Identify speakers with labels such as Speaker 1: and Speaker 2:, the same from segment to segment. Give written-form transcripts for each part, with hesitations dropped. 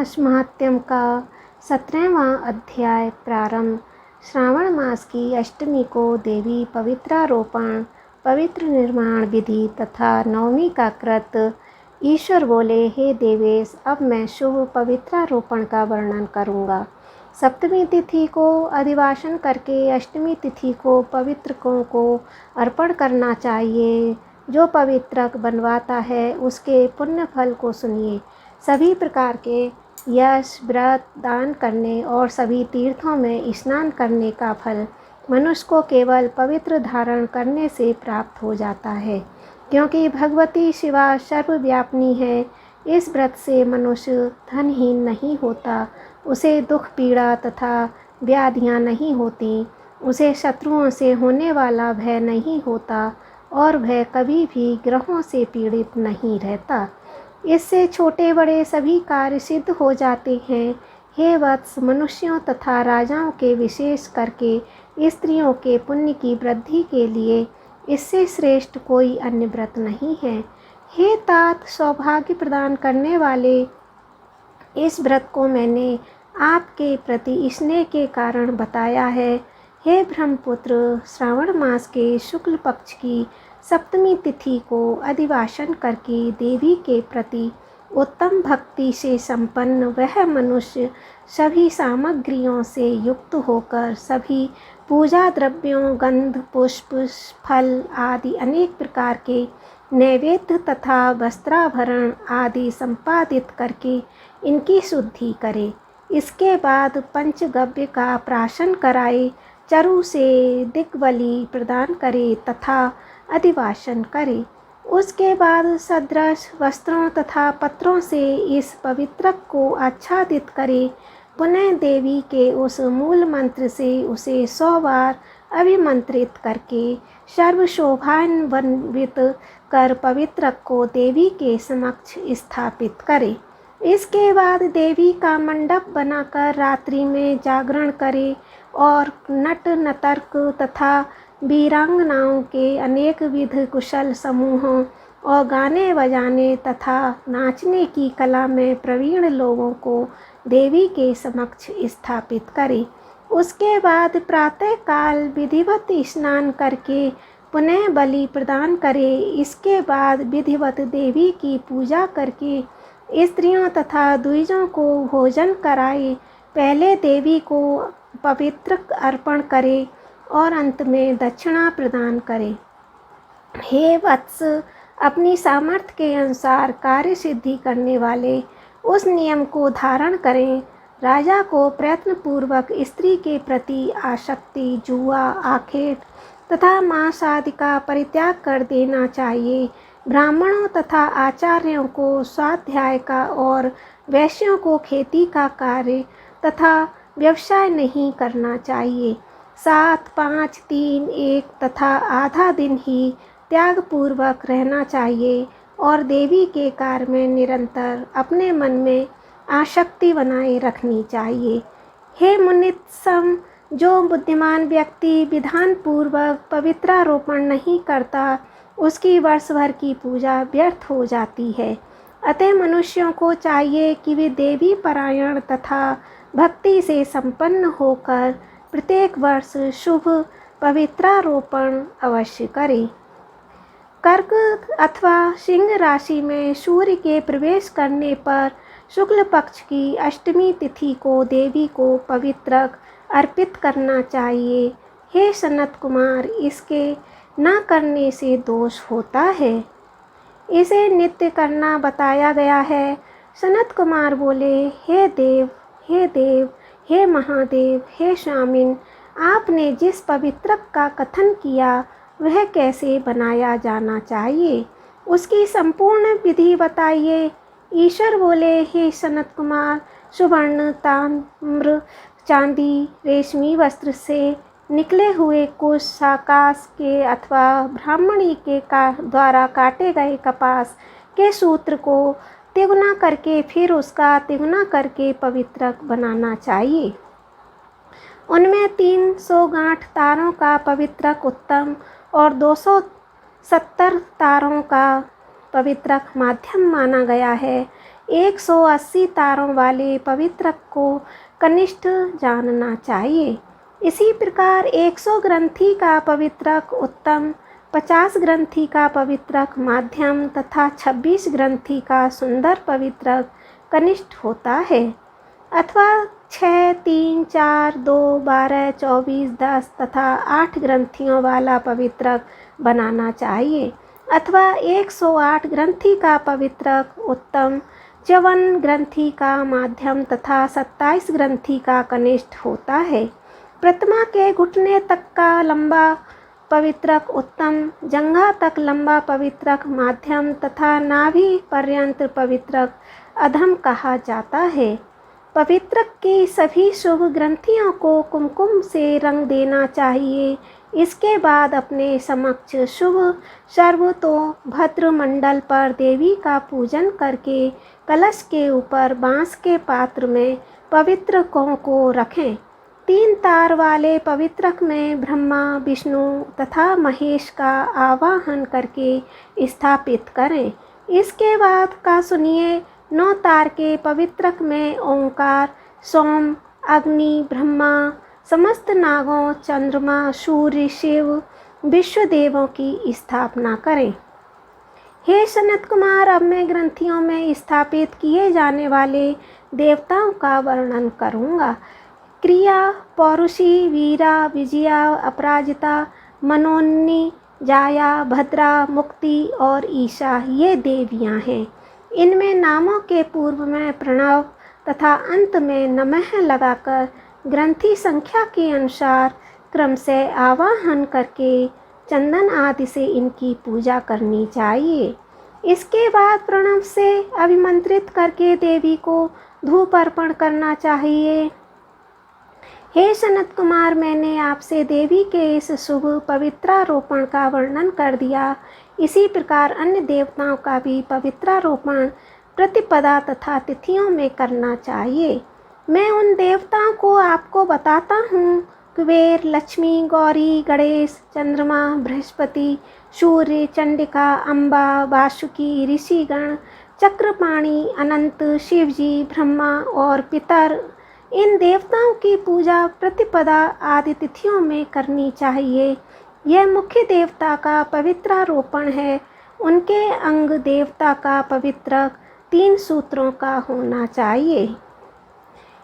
Speaker 1: मास महात्म्य का 17वां अध्याय प्रारंभ। श्रावण मास की अष्टमी को देवी पवित्रारोपण, पवित्र निर्माण विधि तथा नवमी का कृत। ईश्वर बोले, हे देवेश, अब मैं शुभ पवित्रारोपण का वर्णन करूँगा। सप्तमी तिथि को अधिवासन करके अष्टमी तिथि को पवित्रकों को अर्पण करना चाहिए। जो पवित्रक बनवाता है उसके पुण्य फल को सुनिए। सभी प्रकार के यश, व्रत, दान करने और सभी तीर्थों में स्नान करने का फल मनुष्य को केवल पवित्र धारण करने से प्राप्त हो जाता है, क्योंकि भगवती शिवा सर्वव्यापिनी है। इस व्रत से मनुष्य धनहीन नहीं होता, उसे दुख पीड़ा तथा व्याधियाँ नहीं होती, उसे शत्रुओं से होने वाला भय नहीं होता और वह कभी भी ग्रहों से पीड़ित नहीं रहता। इससे छोटे बड़े सभी कार्य सिद्ध हो जाते हैं। हे वत्स, मनुष्यों तथा राजाओं के विशेष करके स्त्रियों के पुण्य की वृद्धि के लिए इससे श्रेष्ठ कोई अन्य व्रत नहीं है। हे तात, सौभाग्य प्रदान करने वाले इस व्रत को मैंने आपके प्रति स्नेह के कारण बताया है। हे ब्रह्मपुत्र, श्रावण मास के शुक्ल पक्ष की सप्तमी तिथि को अधिवासन करके देवी के प्रति उत्तम भक्ति से संपन्न वह मनुष्य सभी सामग्रियों से युक्त होकर सभी पूजा द्रव्यों, गंध, पुष्प, फल आदि अनेक प्रकार के नैवेद्य तथा वस्त्राभरण आदि संपादित करके इनकी शुद्धि करे। इसके बाद पंचगव्य का प्राशन कराए, चरु से दिग्बलि प्रदान करे तथा अधिवासन करे। उसके बाद सदृश वस्त्रों तथा पत्रों से इस पवित्रक को आच्छादित करे। पुनः देवी के उस मूल मंत्र से उसे 100 बार अभिमंत्रित करके सर्वशोभान्वित कर पवित्रक को देवी के समक्ष स्थापित करे। इसके बाद देवी का मंडप बनाकर रात्रि में जागरण करे और नट नर्तक तथा वीरांगनाओं के अनेक विध कुशल समूहों और गाने बजाने तथा नाचने की कला में प्रवीण लोगों को देवी के समक्ष स्थापित करे। उसके बाद प्रातः काल विधिवत स्नान करके पुनः बलि प्रदान करे। इसके बाद विधिवत देवी की पूजा करके स्त्रियों तथा द्विजों को भोजन कराए। पहले देवी को पवित्र अर्पण करे और अंत में दक्षिणा प्रदान करे। हे वत्स, अपनी सामर्थ्य के अनुसार कार्य सिद्धि करने वाले उस नियम को धारण करें। राजा को प्रयत्नपूर्वक स्त्री के प्रति आसक्ति, जुआ, आखेट तथा मांस आदि का परित्याग कर देना चाहिए। ब्राह्मणों तथा आचार्यों को स्वाध्याय का और वैश्यों को खेती का कार्य तथा व्यवसाय नहीं करना चाहिए। 7, 5, 3, 1 तथा आधा दिन ही त्यागपूर्वक रहना चाहिए और देवी के कार्य में निरंतर अपने मन में आसक्ति बनाए रखनी चाहिए। हे मुनित्सम, जो बुद्धिमान व्यक्ति विधान पूर्वक पवित्रारोपण नहीं करता, उसकी वर्ष भर की पूजा व्यर्थ हो जाती है। अतः मनुष्यों को चाहिए कि वे देवी परायण तथा भक्ति से संपन्न होकर प्रत्येक वर्ष शुभ पवित्रारोपण अवश्य करें। कर्क अथवा सिंह राशि में सूर्य के प्रवेश करने पर शुक्ल पक्ष की अष्टमी तिथि को देवी को पवित्रक अर्पित करना चाहिए। हे सनत कुमार, इसके न करने से दोष होता है। इसे नित्य करना बताया गया है। सनत कुमार बोले, हे देव, हे देव, हे महादेव, हे स्वामिन, आपने जिस पवित्रक का कथन किया वह कैसे बनाया जाना चाहिए, उसकी संपूर्ण विधि बताइए। ईश्वर बोले, हे सनत कुमार, सुवर्ण, ताम्र, चांदी, रेशमी वस्त्र से निकले हुए कुश, आकाश के अथवा ब्राह्मणी के द्वारा काटे गए कपास के सूत्र को तिगुना करके फिर उसका तिगुना करके पवित्रक बनाना चाहिए। उनमें 300 गांठ तारों का पवित्रक उत्तम और 270 तारों का पवित्रक माध्यम माना गया है। 180 तारों वाले पवित्रक को कनिष्ठ जानना चाहिए। इसी प्रकार 100 ग्रंथि का पवित्रक उत्तम, 50 ग्रंथि का पवित्रक माध्यम तथा 26 ग्रंथि का सुंदर पवित्रक कनिष्ठ होता है, अथवा 6, 3, 4, 2, 12, 24, 10 तथा 8 ग्रंथियों वाला पवित्रक बनाना चाहिए, अथवा 108 ग्रंथि का पवित्रक उत्तम, 54 ग्रंथि का माध्यम तथा 27 ग्रंथि का कनिष्ठ होता है। प्रतिमा के घुटने तक का लंबा पवित्रक उत्तम, जंघा तक लंबा पवित्रक माध्यम तथा नाभि पर्यंत पवित्रक अधम कहा जाता है। पवित्रक की सभी शुभ ग्रंथियों को कुमकुम से रंग देना चाहिए। इसके बाद अपने समक्ष शुभ सर्वतोभद्र मंडल पर देवी का पूजन करके कलश के ऊपर बांस के पात्र में पवित्रकों को रखें। 3 तार वाले पवित्रक में ब्रह्मा, विष्णु तथा महेश का आवाहन करके स्थापित करें। इसके बाद का सुनिए, 9 तार के पवित्रक में ओंकार, सोम, अग्नि, ब्रह्मा, समस्त नागों, चंद्रमा, सूर्य, शिव, विश्वदेवों की स्थापना करें। हे सनत कुमार, अब मैं ग्रंथियों में स्थापित किए जाने वाले देवताओं का वर्णन करूँगा। क्रिया, पौरुषी, वीरा, विजया, अपराजिता, मनोन्नी, जाया, भद्रा, मुक्ति और ईशा ये देवियाँ हैं। इनमें नामों के पूर्व में प्रणव तथा अंत में नमः लगाकर ग्रंथि संख्या के अनुसार क्रम से आवाहन करके चंदन आदि से इनकी पूजा करनी चाहिए। इसके बाद प्रणव से अभिमंत्रित करके देवी को धूप अर्पण करना चाहिए। हे सनत कुमार, मैंने आपसे देवी के इस शुभ पवित्रारोपण का वर्णन कर दिया। इसी प्रकार अन्य देवताओं का भी पवित्रारोपण प्रतिपदा तथा तिथियों में करना चाहिए। मैं उन देवताओं को आपको बताता हूँ। कुबेर, लक्ष्मी, गौरी, गणेश, चंद्रमा, बृहस्पति, सूर्य, चंडिका, अम्बा, वासुकी, ऋषिगण, चक्रपाणि, अनंत, शिवजी, ब्रह्मा और पितर, इन देवताओं की पूजा प्रतिपदा आदि तिथियों में करनी चाहिए। यह मुख्य देवता का पवित्रारोपण है। उनके अंग देवता का पवित्रक 3 सूत्रों का होना चाहिए।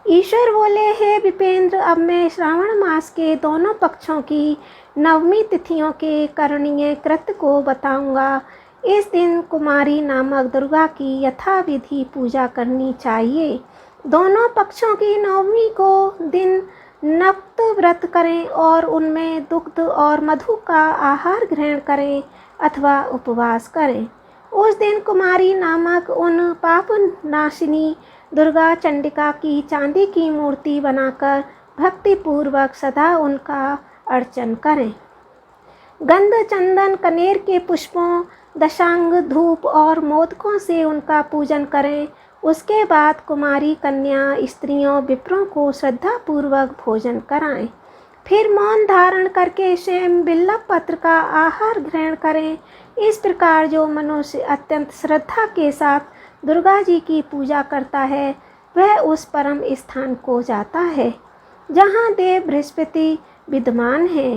Speaker 1: ईश्वर बोले, हे विपेंद्र, अब मैं श्रावण मास के दोनों पक्षों की नवमी तिथियों के करणीय कृत्य को बताऊंगा। इस दिन कुमारी नामक दुर्गा की यथाविधि पूजा करनी चाहिए। दोनों पक्षों की नवमी को दिन नक्त व्रत करें और उनमें दुग्ध और मधु का आहार ग्रहण करें अथवा उपवास करें। उस दिन कुमारी नामक उन पाप नाशिनी दुर्गा चंडिका की चांदी की मूर्ति बनाकर भक्तिपूर्वक सदा उनका अर्चन करें। गंध, चंदन, कनेर के पुष्पों, दशांग, धूप और मोदकों से उनका पूजन करें। उसके बाद कुमारी कन्या स्त्रियों विप्रों को श्रद्धापूर्वक भोजन कराएं। फिर मौन धारण करके स्वयं बिल्व पत्र का आहार ग्रहण करें। इस प्रकार जो मनुष्य अत्यंत श्रद्धा के साथ दुर्गा जी की पूजा करता है वह उस परम स्थान को जाता है जहाँ देव बृहस्पति विद्यमान है।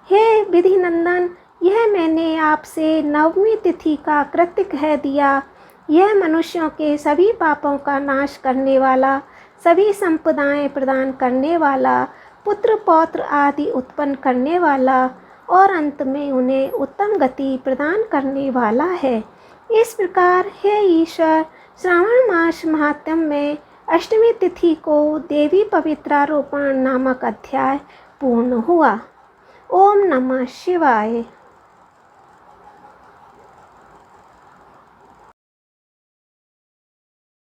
Speaker 1: हे विधिनंदन, यह मैंने आपसे नवमी तिथि का कृत्य कह दिया। यह मनुष्यों के सभी पापों का नाश करने वाला, सभी संपदाएं प्रदान करने वाला, पुत्र पौत्र आदि उत्पन्न करने वाला और अंत में उन्हें उत्तम गति प्रदान करने वाला है। इस प्रकार हे ईश्वर, श्रावण मास महात्म्य में अष्टमी तिथि को देवी पवित्रारोपण नामक अध्याय पूर्ण हुआ। ओम नमः शिवाय।